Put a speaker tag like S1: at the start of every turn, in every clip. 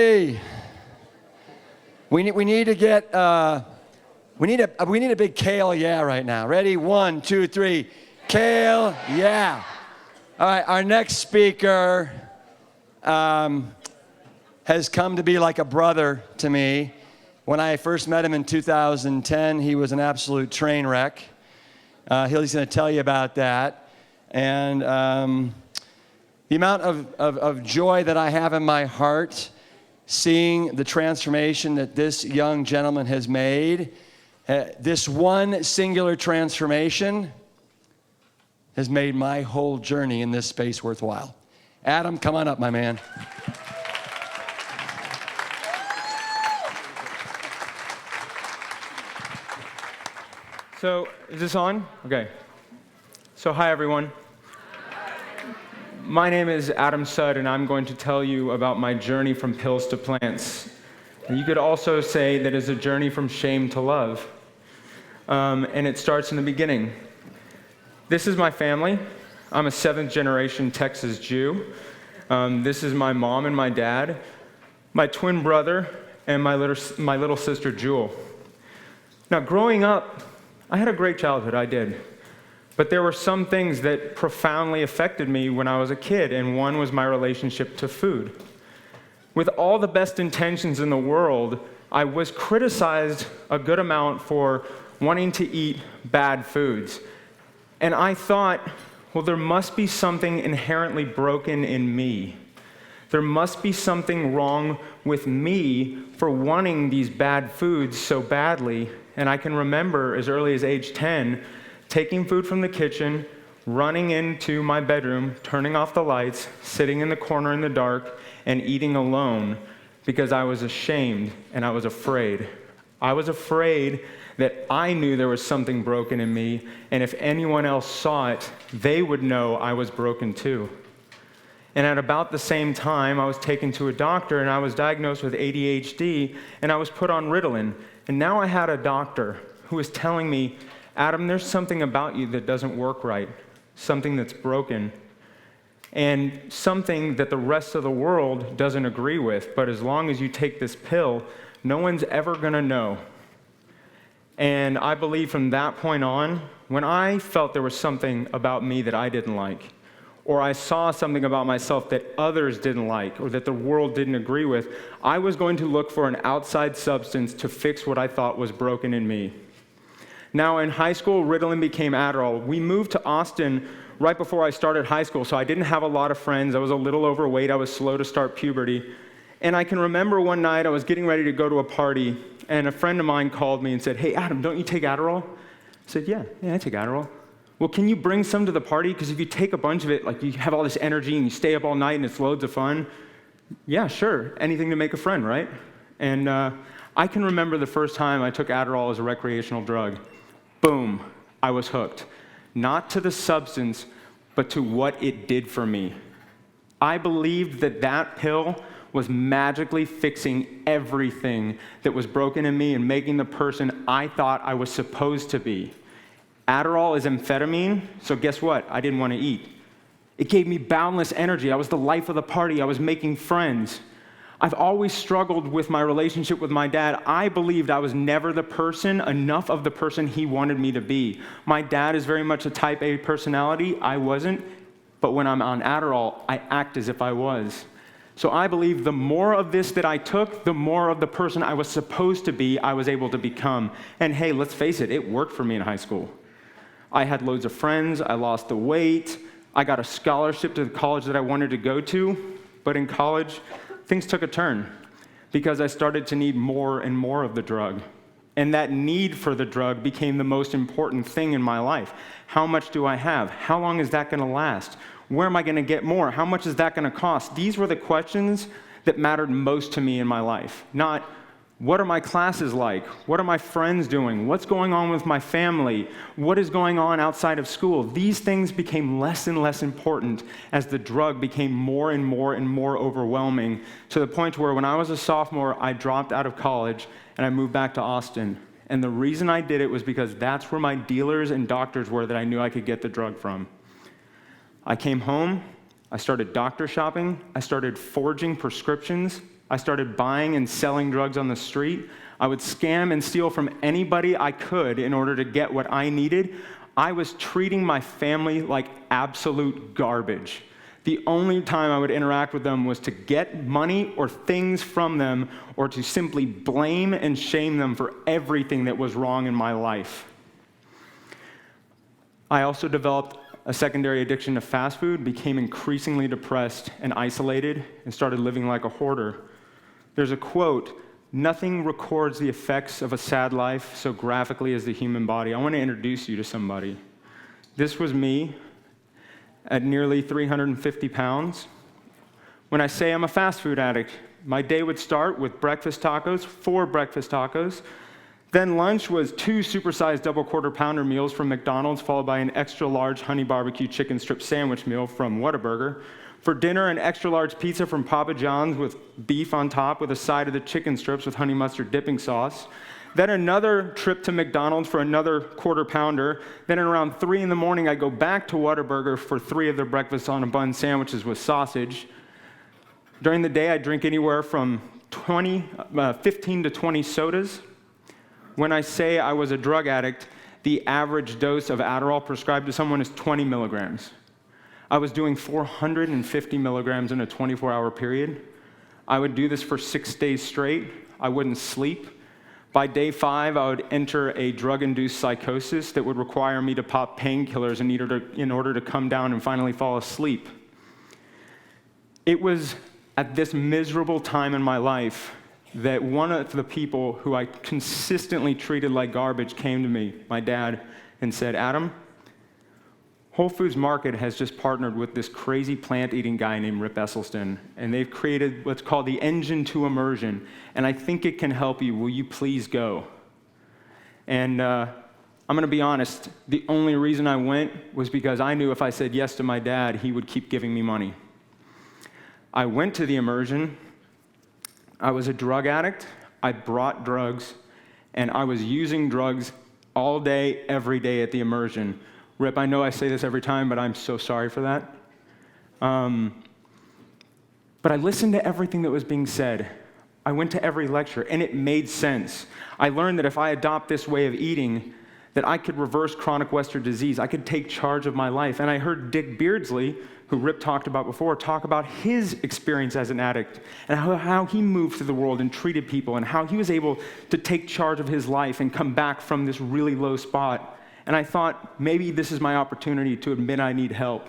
S1: Hey, we need to get we need a big kale yeah right now. Ready? 1, 2, 3. Kale yeah. All right, our next speaker has come to be like a brother to me. When I first met him in 2010, he was an absolute train wreck. He's going to tell you about that. And the amount of joy that I have in my heart seeing the transformation that this young gentleman has made, this one singular transformation has made my whole journey in this space worthwhile. Adam, come on up, my man.
S2: So, is this on? Okay. So, hi everyone. My name is Adam Sudd, and I'm going to tell you about my journey from pills to plants. And you could also say that it's a journey from shame to love. And it starts in the beginning. This is my family. I'm a 7th generation Texas Jew. This is my mom and my dad, my twin brother, and my little sister Jewel. Now, growing up, I had a great childhood, I did. But there were some things that profoundly affected me when I was a kid, and one was my relationship to food. With all the best intentions in the world, I was criticized a good amount for wanting to eat bad foods. And I thought, well, there must be something inherently broken in me. There must be something wrong with me for wanting these bad foods so badly. And I can remember as early as age 10, taking food from the kitchen, running into my bedroom, turning off the lights, sitting in the corner in the dark, and eating alone because I was ashamed and I was afraid. I was afraid that I knew there was something broken in me, and if anyone else saw it, they would know I was broken too. And at about the same time, I was taken to a doctor, and I was diagnosed with ADHD, and I was put on Ritalin. And now I had a doctor who was telling me, Adam, there's something about you that doesn't work right, something that's broken, and something that the rest of the world doesn't agree with. But as long as you take this pill, no one's ever going to know. And I believe from that point on, when I felt there was something about me that I didn't like, or I saw something about myself that others didn't like, or that the world didn't agree with, I was going to look for an outside substance to fix what I thought was broken in me. Now, in high school, Ritalin became Adderall. We moved to Austin right before I started high school, so I didn't have a lot of friends. I was a little overweight. I was slow to start puberty. And I can remember one night I was getting ready to go to a party, and a friend of mine called me and said, hey, Adam, don't you take Adderall? I said, yeah, I take Adderall. Well, can you bring some to the party? Because if you take a bunch of it, like you have all this energy and you stay up all night and it's loads of fun. Yeah, sure. Anything to make a friend, right? And I can remember the first time I took Adderall as a recreational drug. Boom, I was hooked. Not to the substance, but to what it did for me. I believed that that pill was magically fixing everything that was broken in me and making the person I thought I was supposed to be. Adderall is amphetamine, so guess what? I didn't want to eat. It gave me boundless energy. I was the life of the party. I was making friends. I've always struggled with my relationship with my dad. I believed I was never enough of the person he wanted me to be. My dad is very much a type A personality. I wasn't. But when I'm on Adderall, I act as if I was. So I believe the more of this that I took, the more of the person I was supposed to be, I was able to become. And hey, let's face it, it worked for me in high school. I had loads of friends. I lost the weight. I got a scholarship to the college that I wanted to go to. But in college, things took a turn because I started to need more and more of the drug. And that need for the drug became the most important thing in my life. How much do I have? How long is that going to last? Where am I going to get more? How much is that going to cost? These were the questions that mattered most to me in my life. Not, what are my classes like? What are my friends doing? What's going on with my family? What is going on outside of school? These things became less and less important as the drug became more and more and more overwhelming, to the point where when I was a sophomore, I dropped out of college and I moved back to Austin. And the reason I did it was because that's where my dealers and doctors were that I knew I could get the drug from. I came home, I started doctor shopping, I started forging prescriptions I started buying and selling drugs on the street. I would scam and steal from anybody I could in order to get what I needed. I was treating my family like absolute garbage. The only time I would interact with them was to get money or things from them, or to simply blame and shame them for everything that was wrong in my life. I also developed a secondary addiction to fast food, became increasingly depressed and isolated, and started living like a hoarder. There's a quote, "Nothing records the effects of a sad life so graphically as the human body." I want to introduce you to somebody. This was me at nearly 350 pounds. When I say I'm a fast food addict, my day would start with 4 breakfast tacos. Then lunch was 2 supersized double quarter pounder meals from McDonald's, followed by an extra large honey barbecue chicken strip sandwich meal from Whataburger. For dinner, an extra large pizza from Papa John's with beef on top with a side of the chicken strips with honey mustard dipping sauce. Then another trip to McDonald's for another quarter pounder. Then at around 3 in the morning, I go back to Whataburger for 3 of their breakfast on a bun sandwiches with sausage. During the day, I drink anywhere from 15 to 20 sodas. When I say I was a drug addict, the average dose of Adderall prescribed to someone is 20 milligrams. I was doing 450 milligrams in a 24-hour period. I would do this for 6 days straight. I wouldn't sleep. By day 5, I would enter a drug-induced psychosis that would require me to pop painkillers in order to come down and finally fall asleep. It was at this miserable time in my life that one of the people who I consistently treated like garbage came to me, my dad, and said, "Adam, Whole Foods Market has just partnered with this crazy plant-eating guy named Rip Esselstyn, and they've created what's called the Engine to Immersion, and I think it can help you. Will you please go?" And I'm going to be honest, the only reason I went was because I knew if I said yes to my dad, he would keep giving me money. I went to the immersion. I was a drug addict. I brought drugs, and I was using drugs all day, every day at the immersion. Rip, I know I say this every time, but I'm so sorry for that. But I listened to everything that was being said. I went to every lecture, and it made sense. I learned that if I adopt this way of eating, that I could reverse chronic Western disease. I could take charge of my life. And I heard Dick Beardsley, who Rip talked about before, talk about his experience as an addict and how he moved through the world and treated people and how he was able to take charge of his life and come back from this really low spot. And I thought, maybe this is my opportunity to admit I need help.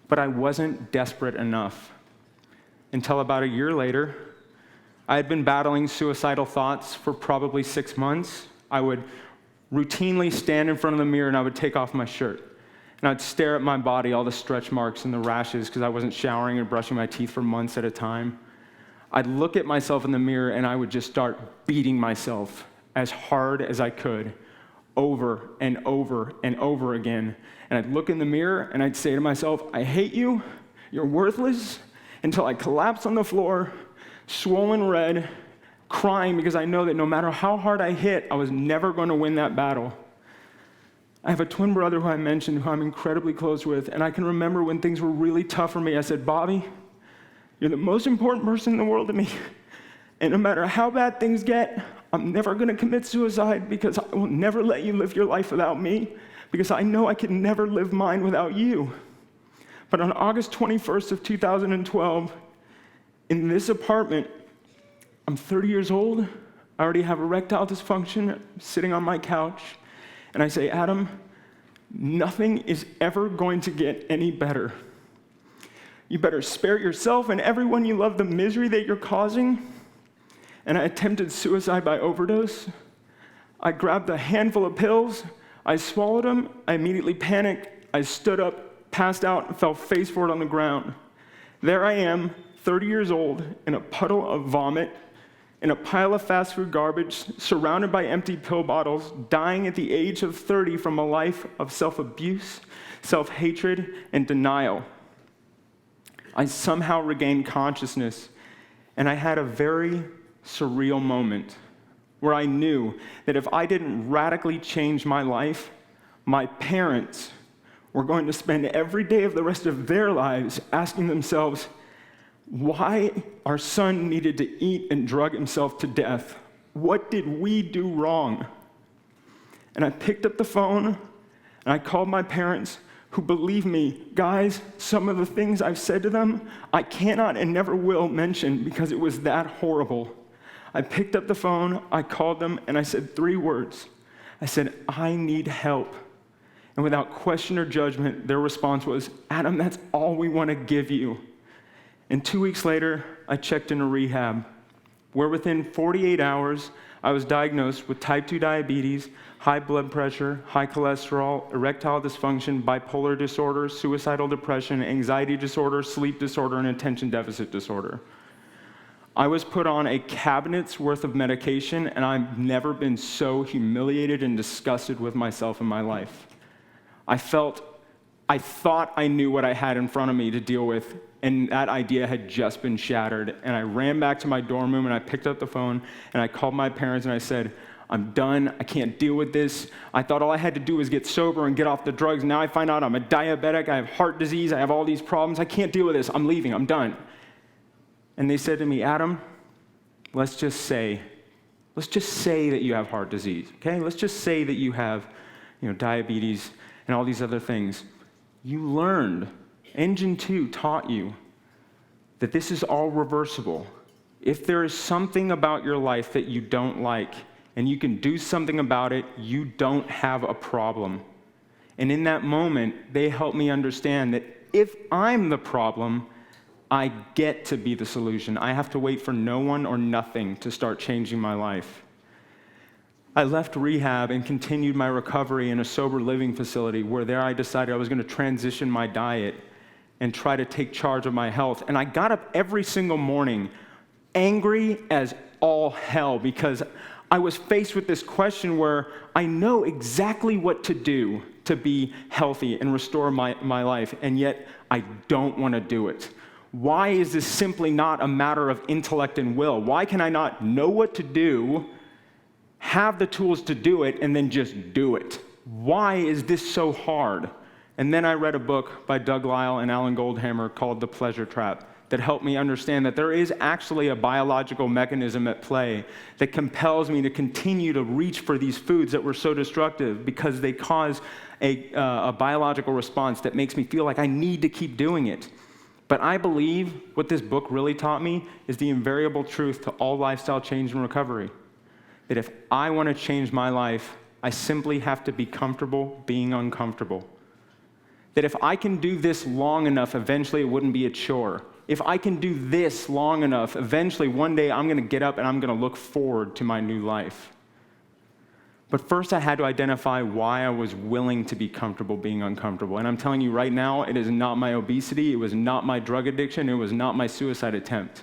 S2: But I wasn't desperate enough. Until about a year later, I had been battling suicidal thoughts for probably 6 months. I would routinely stand in front of the mirror and I would take off my shirt. And I'd stare at my body, all the stretch marks and the rashes because I wasn't showering or brushing my teeth for months at a time. I'd look at myself in the mirror and I would just start beating myself as hard as I could, over and over and over again. And I'd look in the mirror and I'd say to myself, "I hate you, you're worthless," until I collapsed on the floor, swollen red, crying because I know that no matter how hard I hit, I was never going to win that battle. I have a twin brother who I mentioned, who I'm incredibly close with, and I can remember when things were really tough for me, I said, "Bobby, you're the most important person in the world to me, and no matter how bad things get, I'm never going to commit suicide because I will never let you live your life without me, because I know I can never live mine without you." But on August 21st of 2012, in this apartment, I'm 30 years old, I already have erectile dysfunction, I'm sitting on my couch, and I say, "Adam, nothing is ever going to get any better. You better spare yourself and everyone you love the misery that you're causing." And I attempted suicide by overdose. I grabbed a handful of pills, I swallowed them, I immediately panicked, I stood up, passed out, and fell face forward on the ground. There I am, 30 years old, in a puddle of vomit, in a pile of fast food garbage, surrounded by empty pill bottles, dying at the age of 30 from a life of self-abuse, self-hatred, and denial. I somehow regained consciousness, and I had a very surreal moment where I knew that if I didn't radically change my life, my parents were going to spend every day of the rest of their lives asking themselves, why our son needed to eat and drug himself to death. What did we do wrong? And I picked up the phone and I called my parents, who, believe me, guys, some of the things I've said to them, I cannot and never will mention because it was that horrible. I picked up the phone, I called them, and I said 3 words. I said, I need help. And without question or judgment, their response was, Adam, that's all we want to give you. And 2 weeks later, I checked into rehab, where within 48 hours, I was diagnosed with type 2 diabetes, high blood pressure, high cholesterol, erectile dysfunction, bipolar disorder, suicidal depression, anxiety disorder, sleep disorder, and attention deficit disorder. I was put on a cabinet's worth of medication, and I've never been so humiliated and disgusted with myself in my life. I thought I knew what I had in front of me to deal with, and that idea had just been shattered. And I ran back to my dorm room, and I picked up the phone, and I called my parents, and I said, I'm done. I can't deal with this. I thought all I had to do was get sober and get off the drugs. Now I find out I'm a diabetic. I have heart disease. I have all these problems. I can't deal with this. I'm leaving. I'm done. And they said to me, Adam, let's just say that you have heart disease, okay? Let's just say that you have, diabetes and all these other things. You learned, Engine 2 taught you that this is all reversible. If there is something about your life that you don't like and you can do something about it, you don't have a problem. And in that moment, they helped me understand that if I'm the problem, I get to be the solution. I have to wait for no one or nothing to start changing my life. I left rehab and continued my recovery in a sober living facility where there I decided I was going to transition my diet and try to take charge of my health. And I got up every single morning angry as all hell because I was faced with this question where I know exactly what to do to be healthy and restore my life, and yet I don't want to do it. Why is this simply not a matter of intellect and will? Why can I not know what to do, have the tools to do it, and then just do it? Why is this so hard? And then I read a book by Doug Lisle and Alan Goldhammer called The Pleasure Trap that helped me understand that there is actually a biological mechanism at play that compels me to continue to reach for these foods that were so destructive because they cause a biological response that makes me feel like I need to keep doing it. But I believe what this book really taught me is the invariable truth to all lifestyle change and recovery. That if I want to change my life, I simply have to be comfortable being uncomfortable. That if I can do this long enough, eventually it wouldn't be a chore. If I can do this long enough, eventually one day I'm going to get up and I'm going to look forward to my new life. But first I had to identify why I was willing to be comfortable being uncomfortable. And I'm telling you right now, it is not my obesity, it was not my drug addiction, it was not my suicide attempt.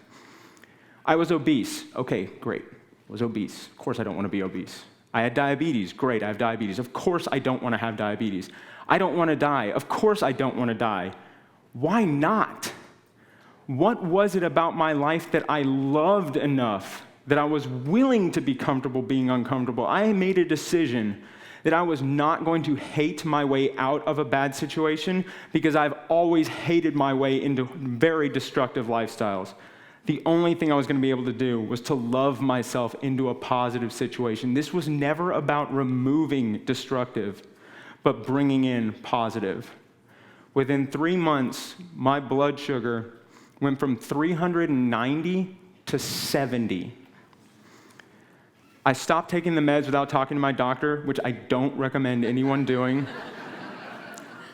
S2: I was obese. Okay, great. I was obese. Of course I don't want to be obese. I had diabetes. Great, I have diabetes. Of course I don't want to have diabetes. I don't want to die. Of course I don't want to die. Why not? What was it about my life that I loved enough that I was willing to be comfortable being uncomfortable? I made a decision that I was not going to hate my way out of a bad situation because I've always hated my way into very destructive lifestyles. The only thing I was going to be able to do was to love myself into a positive situation. This was never about removing destructive, but bringing in positive. Within 3 months, my blood sugar went from 390 to 70. I stopped taking the meds without talking to my doctor, which I don't recommend anyone doing.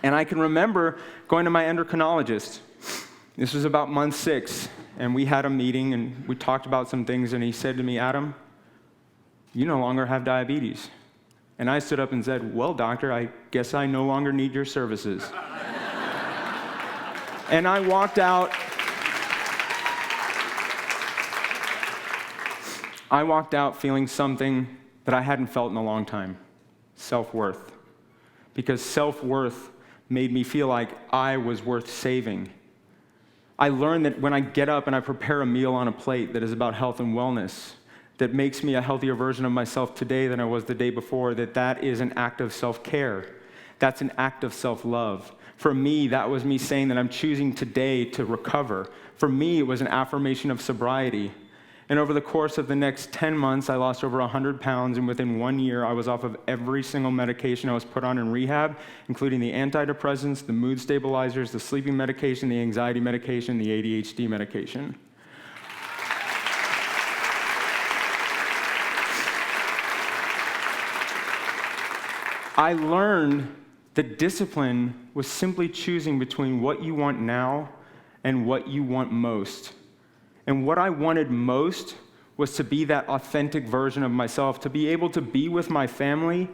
S2: And I can remember going to my endocrinologist. This was about month 6, and we had a meeting, and we talked about some things, and he said to me, Adam, you no longer have diabetes. And I stood up and said, well, doctor, I guess I no longer need your services. And I walked out. I walked out feeling something that I hadn't felt in a long time, self-worth. Because self-worth made me feel like I was worth saving. I learned that when I get up and I prepare a meal on a plate that is about health and wellness, that makes me a healthier version of myself today than I was the day before, that is an act of self-care. That's an act of self-love. For me, that was me saying that I'm choosing today to recover. For me, it was an affirmation of sobriety. And over the course of the next 10 months, I lost over 100 pounds, and within 1 year, I was off of every single medication I was put on in rehab, including the antidepressants, the mood stabilizers, the sleeping medication, the anxiety medication, the ADHD medication. I learned that discipline was simply choosing between what you want now and what you want most. And what I wanted most was to be that authentic version of myself, to be able to be with my family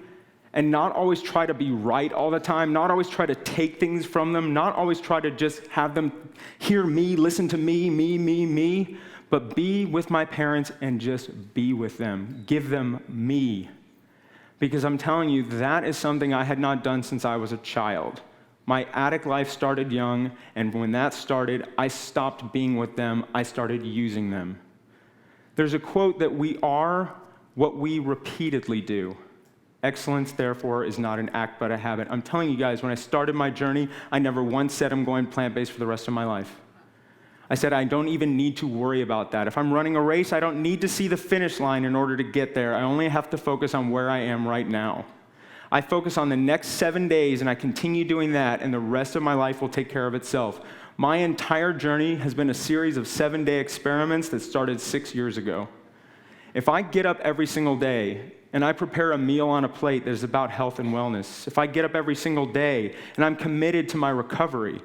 S2: and not always try to be right all the time, not always try to take things from them, not always try to just have them hear me, listen to me, but be with my parents and just be with them. Give them me. Because I'm telling you, that is something I had not done since I was a child. My addict life started young, and when that started, I stopped being with them. I started using them. There's a quote that we are what we repeatedly do. Excellence, therefore, is not an act but a habit. I'm telling you guys, when I started my journey, I never once said I'm going plant-based for the rest of my life. I said I don't even need to worry about that. If I'm running a race, I don't need to see the finish line in order to get there. I only have to focus on where I am right now. I focus on the next 7 days, and I continue doing that, and the rest of my life will take care of itself. My entire journey has been a series of 7-day experiments that started 6 years ago. If I get up every single day, and I prepare a meal on a plate that is about health and wellness, if I get up every single day, and I'm committed to my recovery,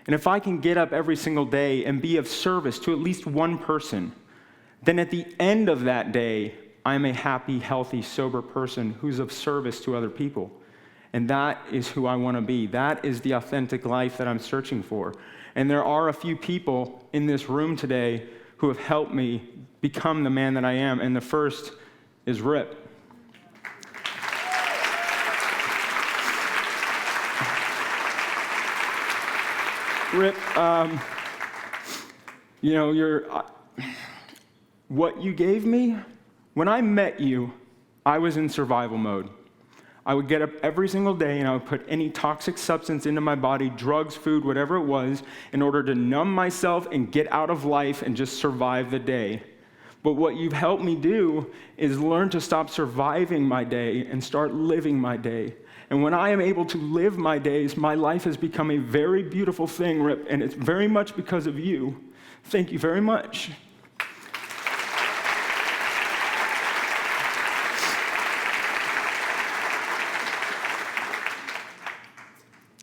S2: and if I can get up every single day and be of service to at least one person, then at the end of that day, I'm a happy, healthy, sober person who's of service to other people. And that is who I want to be. That is the authentic life that I'm searching for. And there are a few people in this room today who have helped me become the man that I am. And the first is Rip. Rip, what you gave me, when I met you, I was in survival mode. I would get up every single day and I would put any toxic substance into my body, drugs, food, whatever it was, in order to numb myself and get out of life and just survive the day. But what you've helped me do is learn to stop surviving my day and start living my day. And when I am able to live my days, my life has become a very beautiful thing, Rip, and it's very much because of you. Thank you very much.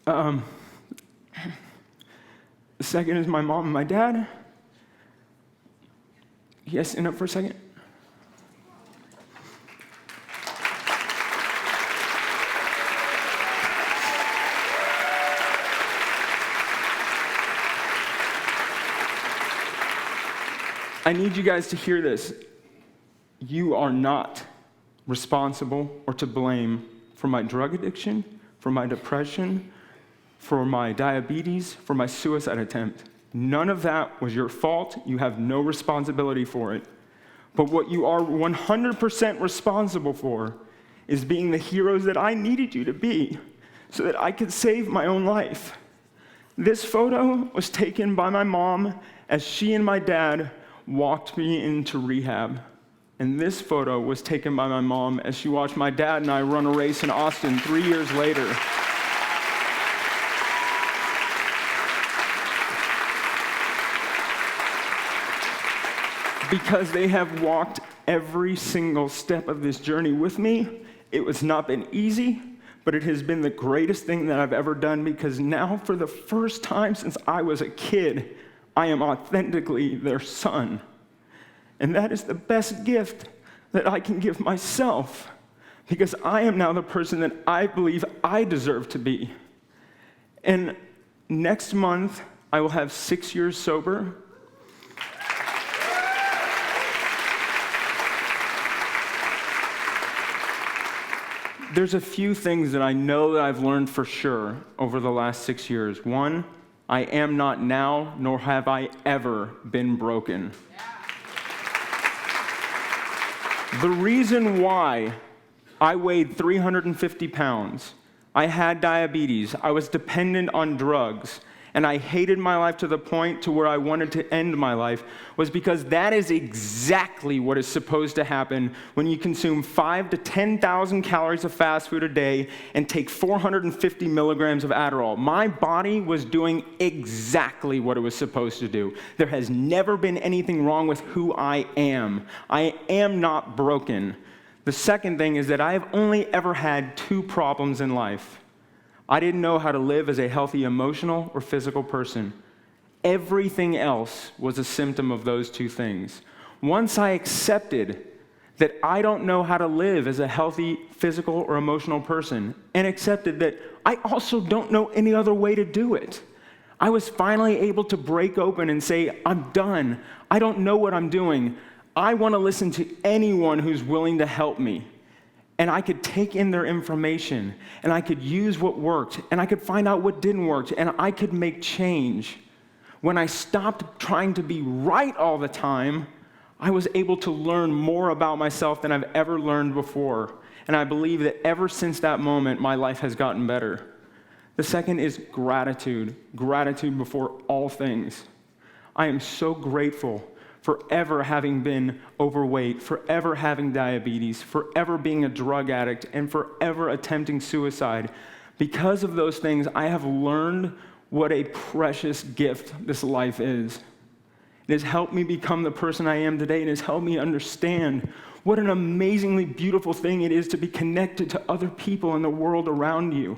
S2: The second is my mom and my dad. You guys stand up for a second? I need you guys to hear this. You are not responsible or to blame for my drug addiction, for my depression, for my diabetes, for my suicide attempt. None of that was your fault. You have no responsibility for it. But what you are 100% responsible for is being the heroes that I needed you to be so that I could save my own life. This photo was taken by my mom as she and my dad walked me into rehab. And this photo was taken by my mom as she watched my dad and I run a race in Austin 3 years later. Because they have walked every single step of this journey with me. It has not been easy, but it has been the greatest thing that I've ever done because now, for the first time since I was a kid, I am authentically their son. And that is the best gift that I can give myself because I am now the person that I believe I deserve to be. And next month, I will have 6 years sober. There's a few things that I know that I've learned for sure over the last 6 years. One, I am not now, nor have I ever been broken. The reason why I weighed 350 pounds, I had diabetes. I was dependent on drugs. And I hated my life to the point to where I wanted to end my life, was because that is exactly what is supposed to happen when you consume 5,000 to 10,000 calories of fast food a day and take 450 milligrams of Adderall. My body was doing exactly what it was supposed to do. There has never been anything wrong with who I am. I am not broken. The second thing is that I have only ever had 2 problems in life. I didn't know how to live as a healthy emotional or physical person. Everything else was a symptom of those 2 things. Once I accepted that I don't know how to live as a healthy physical or emotional person, and accepted that I also don't know any other way to do it, I was finally able to break open and say, I'm done. I don't know what I'm doing. I want to listen to anyone who's willing to help me. And I could take in their information, and I could use what worked, and I could find out what didn't work, and I could make change. When I stopped trying to be right all the time, I was able to learn more about myself than I've ever learned before. And I believe that ever since that moment, my life has gotten better. The second is gratitude. Gratitude before all things. I am so grateful forever having been overweight, forever having diabetes, forever being a drug addict, and forever attempting suicide. Because of those things, I have learned what a precious gift this life is. It has helped me become the person I am today. It has helped me understand what an amazingly beautiful thing it is to be connected to other people in the world around you.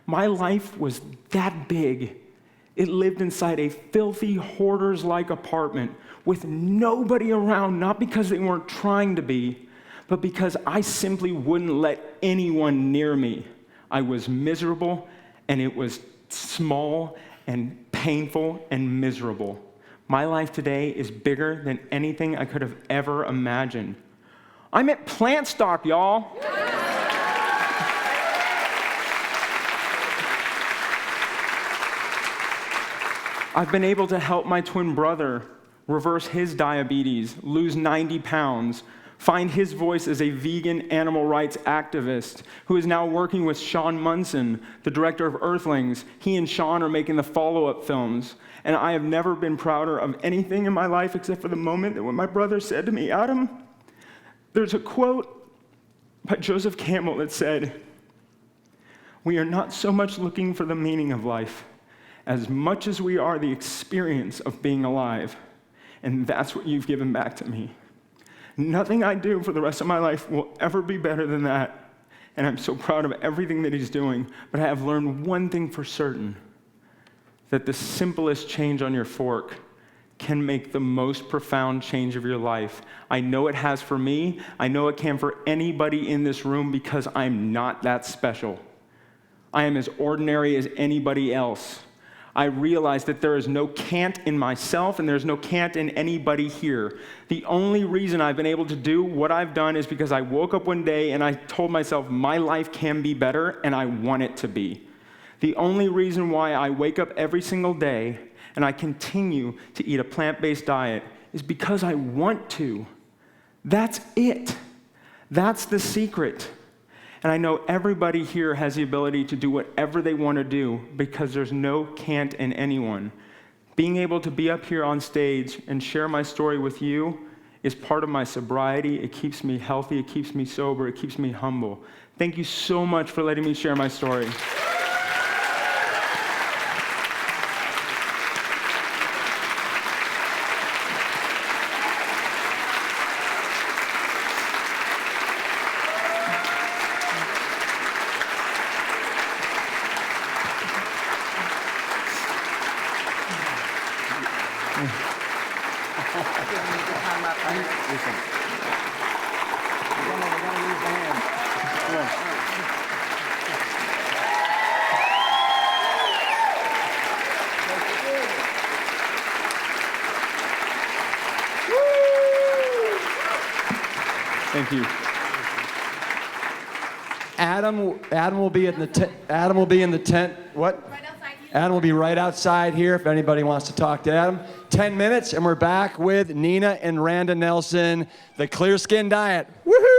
S2: My life was that big. It lived inside a filthy, hoarders-like apartment with nobody around, not because they weren't trying to be, but because I simply wouldn't let anyone near me. I was miserable, and it was small and painful and miserable. My life today is bigger than anything I could have ever imagined. I'm at plant stock, y'all. I've been able to help my twin brother reverse his diabetes, lose 90 pounds, find his voice as a vegan animal rights activist who is now working with Sean Munson, the director of Earthlings. He and Sean are making the follow-up films. And I have never been prouder of anything in my life except for the moment that when my brother said to me, Adam, there's a quote by Joseph Campbell that said, "We are not so much looking for the meaning of life as much as we are the experience of being alive. And that's what you've given back to me. Nothing I do for the rest of my life will ever be better than that. And I'm so proud of everything that he's doing. But I have learned one thing for certain, that the simplest change on your fork can make the most profound change of your life. I know it has for me. I know it can for anybody in this room because I'm not that special. I am as ordinary as anybody else. I realize that there is no can't in myself and there's no can't in anybody here. The only reason I've been able to do what I've done is because I woke up one day and I told myself my life can be better and I want it to be. The only reason why I wake up every single day and I continue to eat a plant-based diet is because I want to. That's it. That's the secret. And I know everybody here has the ability to do whatever they want to do because there's no can't in anyone. Being able to be up here on stage and share my story with you is part of my sobriety. It keeps me healthy, it keeps me sober, it keeps me humble. Thank you so much for letting me share my story. Thank you.
S1: Adam will be in the tent. Adam will be in the tent. What?
S3: Right outside you.
S1: Adam will be right outside here if anybody wants to talk to Adam. 10 minutes and we're back with Nina and Randa Nelson, the Clear Skin Diet. Woohoo!